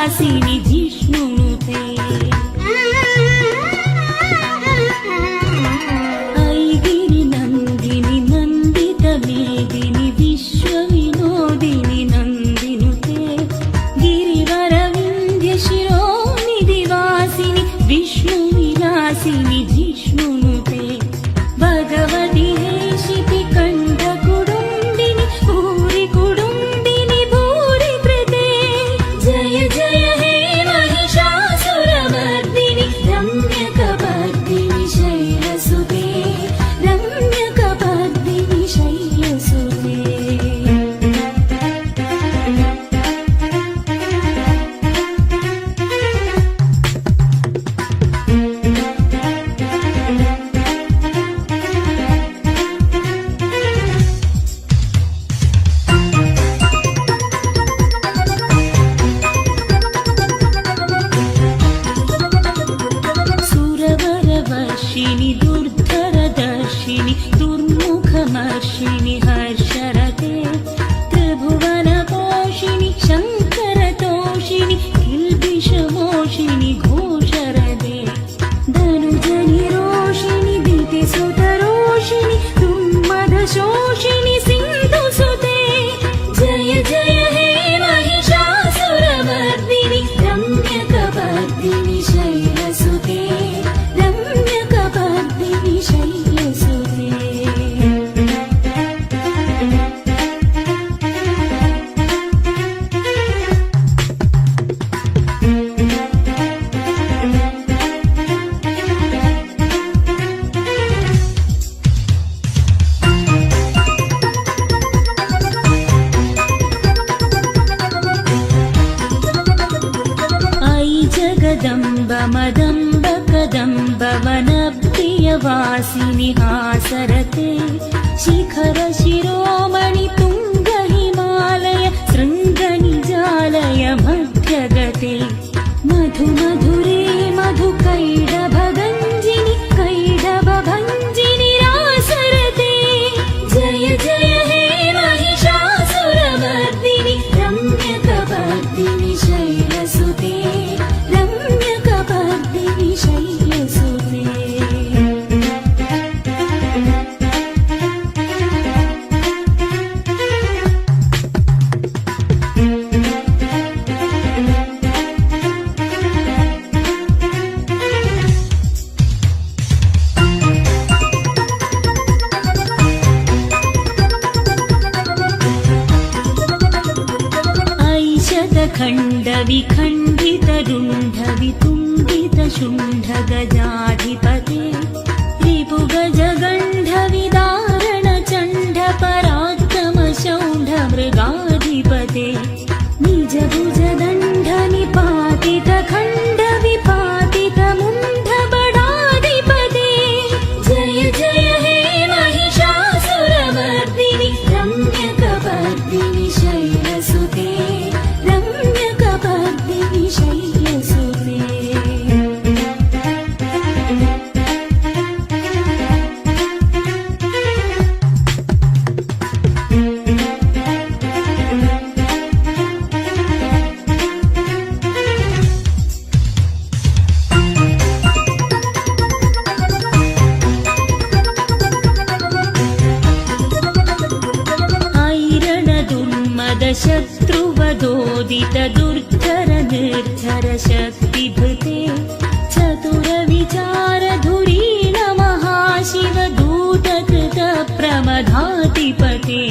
निवासिनि जिष्णुनुते ऐगिरि नन्दिनि नन्दितमेदिनि विश्वविनोदिनि नन्दिनुते गिरिवरविन्ध्यशिरोनिधिवासिनि विष्णुविलासिनि जिष्णुनुते भगवति हेशिति कण्ठकुडुम्बिनि भूरि कुडुम्बिनि भूरि कृते जय जय हे महिषासुरमर्दिनि रम्यकपर्दिनि शैलसुते रम्यकपर्दिनि शैलसुते सुरवरवर्षिणि दुर्धरदर्शिनि दुर्मुखमर्षिणि हर्षरते त्रिभुवनपोषिणि शङ्करतोषिणि किल्बिषमोषिणि घोषरते धनुजनिरोषिणि भीतिसुतरोषिणि दुर्मदशोषिणि सिन्धुसुते जय जय हे महिषासुरमर्दिनि रम्यकपर्दिनि शैलसुते रम्यकपर्दिनि शैलसुते ऐ जगदम्ब मदम्ब कदम्ब वनप्रियवासिनि हासरते शिखर शिरोमणि तुङ्ग हिमालय शृङ्गनिजालय मध्यगते मधु मधुरे मधु कैडभगञ्जिनि कैडभभञ्जिनि रासरते जय जय हे महिषासुरमर्दिनि रम्यकपर्दिनि शैलसुते रम्यकपर्दिनि शैलसुते ऐशतखण्डविखण्डितरुण्डवितुण्डितशुण्ड गजाधिपते रिपुगजगण्डविदारणचण्ड पराक्रमशौण्ड मृगाधिपते निजभुजदण्ड निपातितखण्ड विपातितमुण्ड बडाधिपते जय जय हे महिषासुरमर्दिनि रम्यकपर्दिनि शैलसुते रम्यकपर्दिनि शैलसुते शत्रुवदोदित दुर्धर निर्धर शक्तिभृते चतुरविचारधुरीण महाशिव दूतकृत प्रमदाधिपते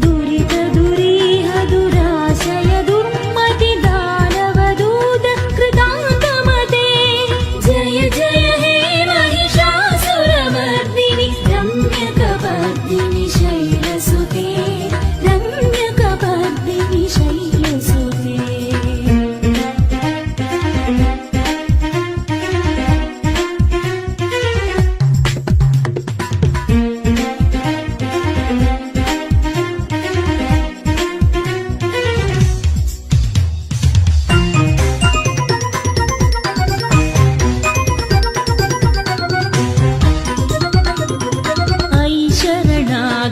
दुरित दुरीह दुराशय दुर्मति दानवदूत कृतान्तमते जय जय हे महिषासुरमर्दिनि रम्यकपर्दिनि शैलसुते रम्यकपर्दिनि शैलसुते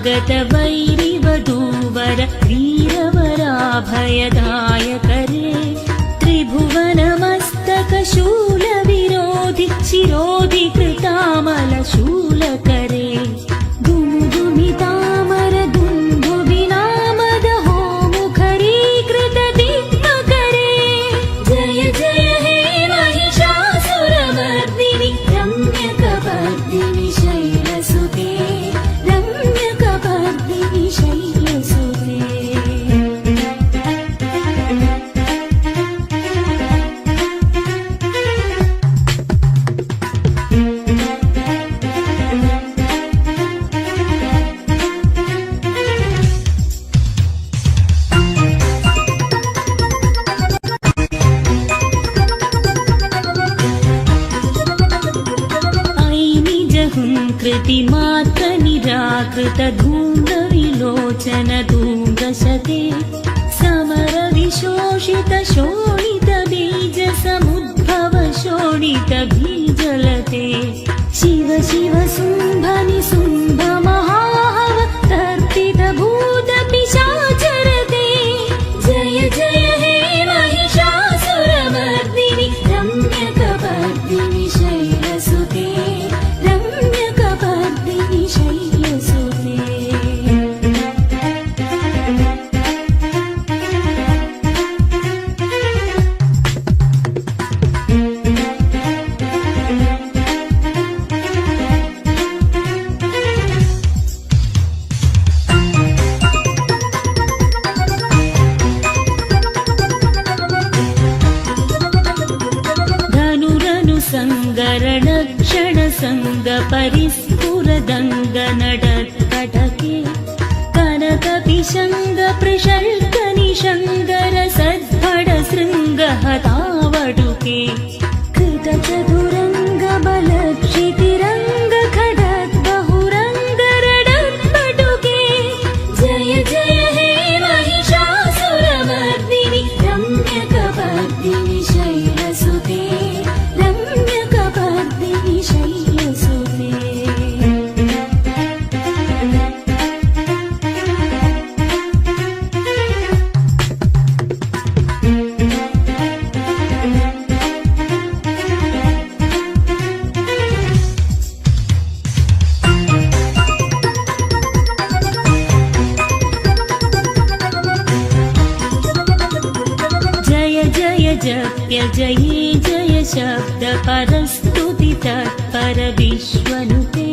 जगत वैरिवधूवर वीरवराभयदायकरे त्रिभुवन शूलविरोधि शिरोधि कृतामलशूलकरे दुमुदुमितामर दुन्दुभिनामदहो मुखरीकृतदिग्मकरे जय जय हे महिषासुरमर्दिनि रम्यकपर्दिनि शैलसुते रम्यकपर्दिनि शैलसुते कृतिमात्र निराकृत धूम्रविलोचन धूम्रशते समर विशोषित शोणित बीज समुद्भव शोणित बीजलते शिव शिव शुम्भनि शुम्भ महाहव तर्पित भूत पिशाचरते जय जय हे महिषासुरमर्दिनि रम्यकपर्दिनि शैलसुते संगरण क्षण संग परिस्फुरदंग नडत्कटके कनक पिशंग प्रशल्क निशंगर सद्भड शृंग हतावडुके कृत चतुरंग बल क्षितिरंग खडक बहुरंग रडत्पटुके जय जय हे महिषासुरमर्दिनि रम्यकपर्दिनि शैलसुते जप्य जये जय शब्द परस्तुति तत्पर विश्वनुते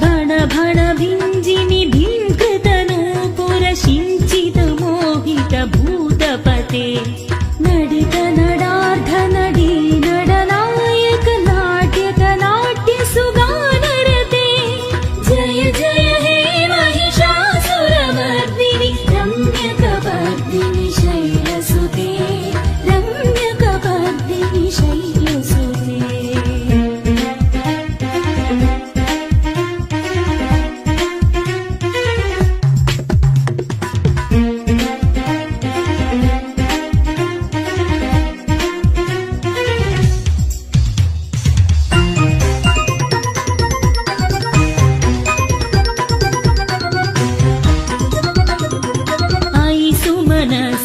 भण भण भिञ्जिनि भिङ्कृत नूपुर सिञ्चित मोहित भूतपते नडित नडार्ध नडी नडनायक नाट्यक नाट्य सुगानरते जय जय हे महिषासुरमर्दिनि रम्यकपर्दिनि शैलसुते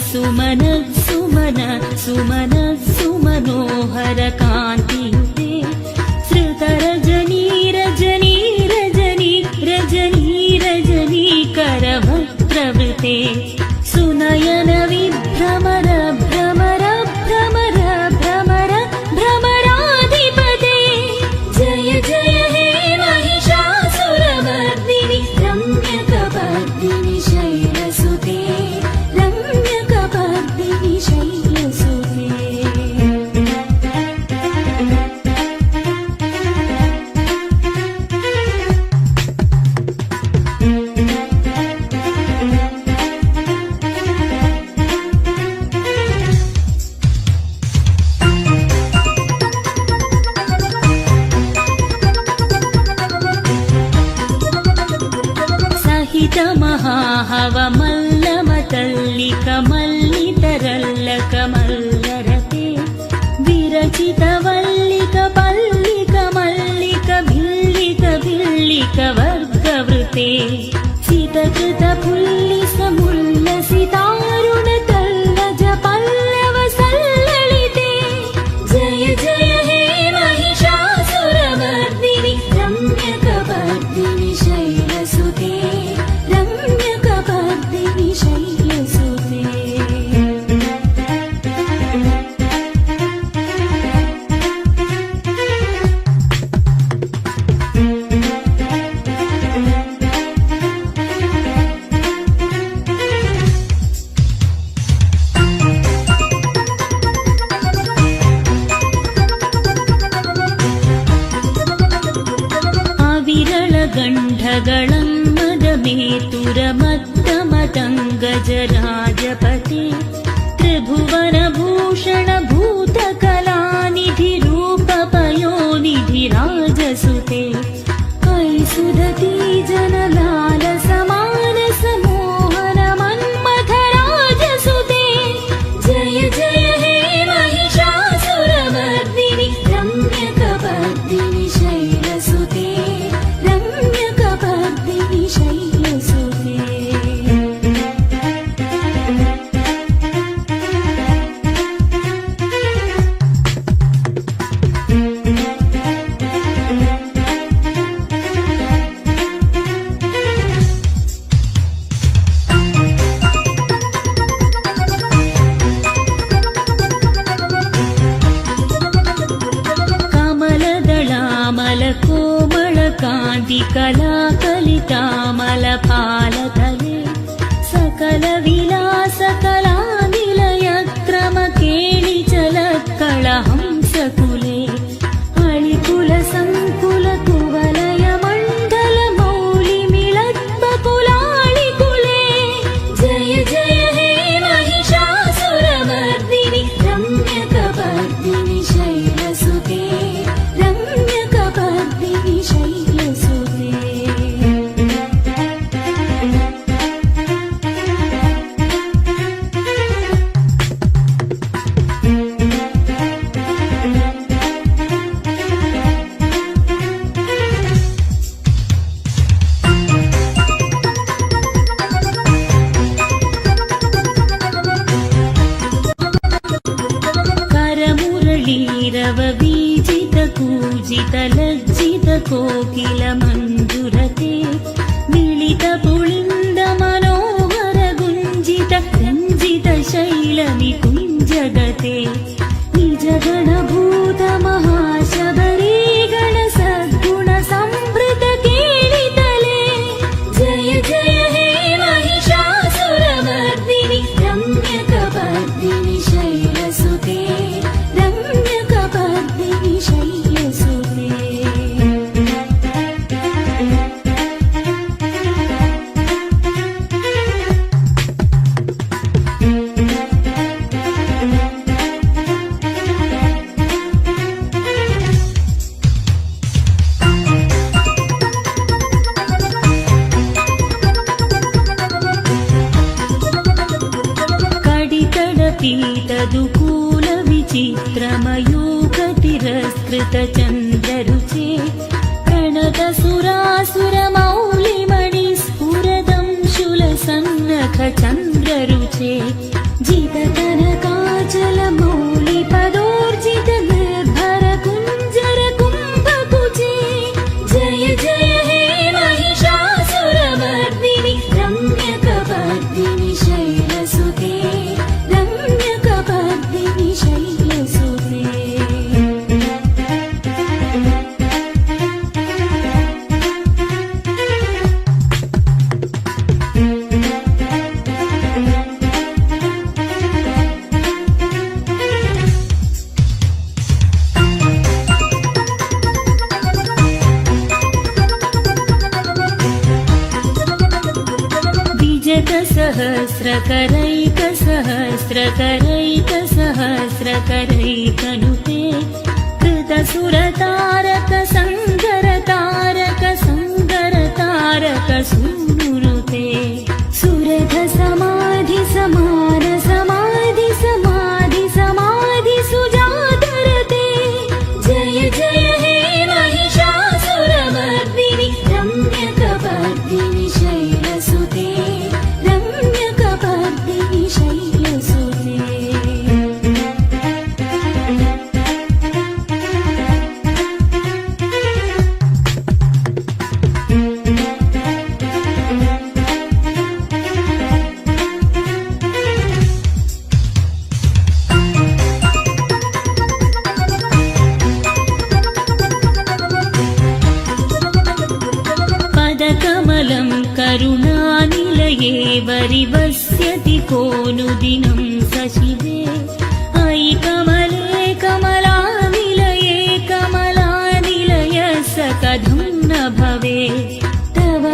सुमन सुमन सुमन सुमनोहर कान्तियुते श्रुत रजनी रजनी रजनी रजनी रजनी करवक्त्रवृते सुनयन विभ्रमर भ्रमर भ्रमर भ्रमर भ्रमराधिपते जय जय हे महिषासुरमर्दिनि रम्यकपर्दिनि शैलसुते शैलसुते मदमेतुरमत्तमतङ्गजराजपते त्रिभुवनभूषण भूतकलानिधि रूपपयोनिधि राजसुते अयि सुदती जनलाल समानस मोहन मन्मथ राजसुते जय जय हे महिषासुरमर्दिनि रम्यकपर्दिनि शैलसुते रम्यकपर्दिनि शैलसुते कलाकलितामलफालतले सकलविलासकलानिलयक्रमकेलिचलत्कळहंसकुले अळिकुलसङ्कुलकुवलयमण्डलमौलिमिळद्बकुलाळिकुले जय जय हे महिषासुरमर्दिनि रम्यकपर्दिनि शैलसुते रम्यकपर्दिनि शैलसुते करमुरळीरववीजितकूजितलज्जितकोकिलमञ्जुरते मिलितपुलिन्दमनोहरगुञ्जित रञ्जितशैलनिकुञ्जगते निजगणभूत महाशबरी गणसद्गुणसंभृत केलितले जय जय हे महिषासुरमर्दिनि रम्यकपर्दिनि शैलसुते रम्यकपर्दिनि शैलसुते कडितडपीतदुकूलविचित्रमयूखतिरस्कृतचन्द्ररुचे प्रणतसुरासुरमौलिमणिस्फुरदंशुलसन्नखचन्द्ररुचे जितकनकाचलमौलिपदोर्जित निर्भरकुञ्जरकुम्भकुचे जय जय हे महिषासुरमर्दिनि रम्यकपर्दिनि शैलसुते रम्यकपर्दिनि शैलसुते सहस्रकरैकसहस्रकरैकसहस्रकरैकनुते कृतसुरतारक सङ्गरतारक सङ्गरतारक सूनुते सुरथ समाधि समान समाधि समाधि समाधि सुजातरते जय जय हे महिषासुरमर्दिनि रम्यकपर्दिनि शैलसुते रम्यकपर्दिनि शैलसुते पदकमलं करुणानिलये वरिवस्यति कोऽनुदिनं सशिवे अयि कमले कमलानिलये कमलानिलय स कथं न भवेत् तव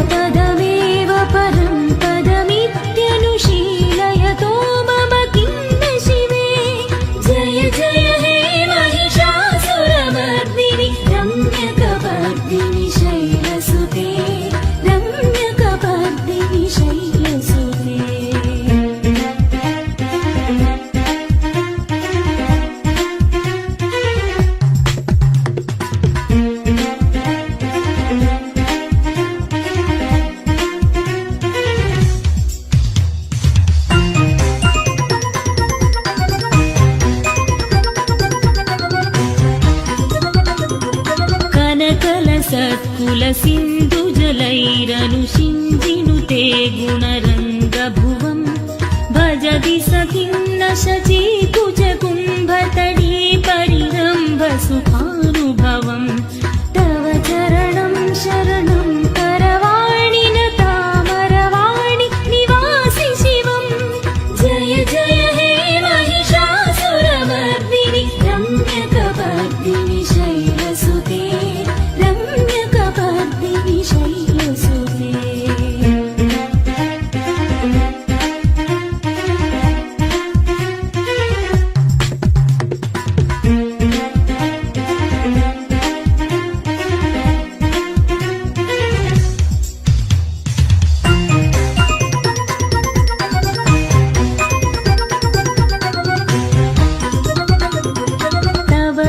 कुल सिन्धु जलैरनुषिञ्जिनुते गुणरङ्गभुवम् भजति सखिन्न शचीकुज कुम्भतटी परिरम्भ सुखानुभवम् तव चरणं शरणं करवाणि न तामरवाणि निवासि शिवम् जय जय हे महिषासुरमर्दिनि रम्यकपर्दिनि शैलसुते रम्यकपर्दिनि शैलसुते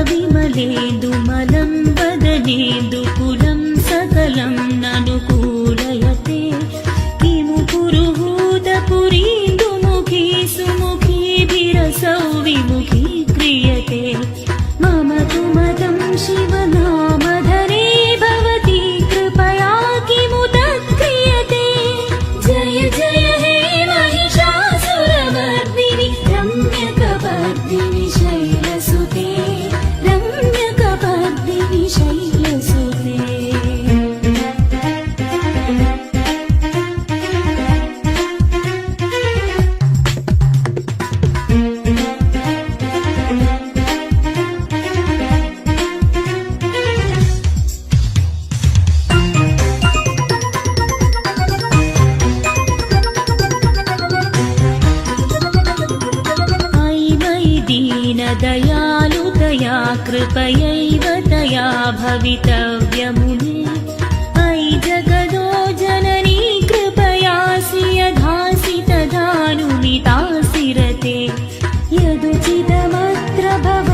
विमलेन्दुमलं वदनेन्दुकुलं सकलं ननुकूलयते किमु पुरुहूतपुरीन्दुमुखी सुमुखीभिरसौ विमुखी क्रियते मम तु मतं शिवनामधरे भवती कृपया किमु तत्क्रियते जय जय हे महिषासुरमर्दिनि रम्यकपर्दिनि शैलसुते रम्यकपर्दिनि शैलसुते दीनदयालुतया कृपयैव तया भवितव्यमुने अयि जगदो जननी कृपयासि यथासि तदानुमितासि रते यदुचितमत्र भव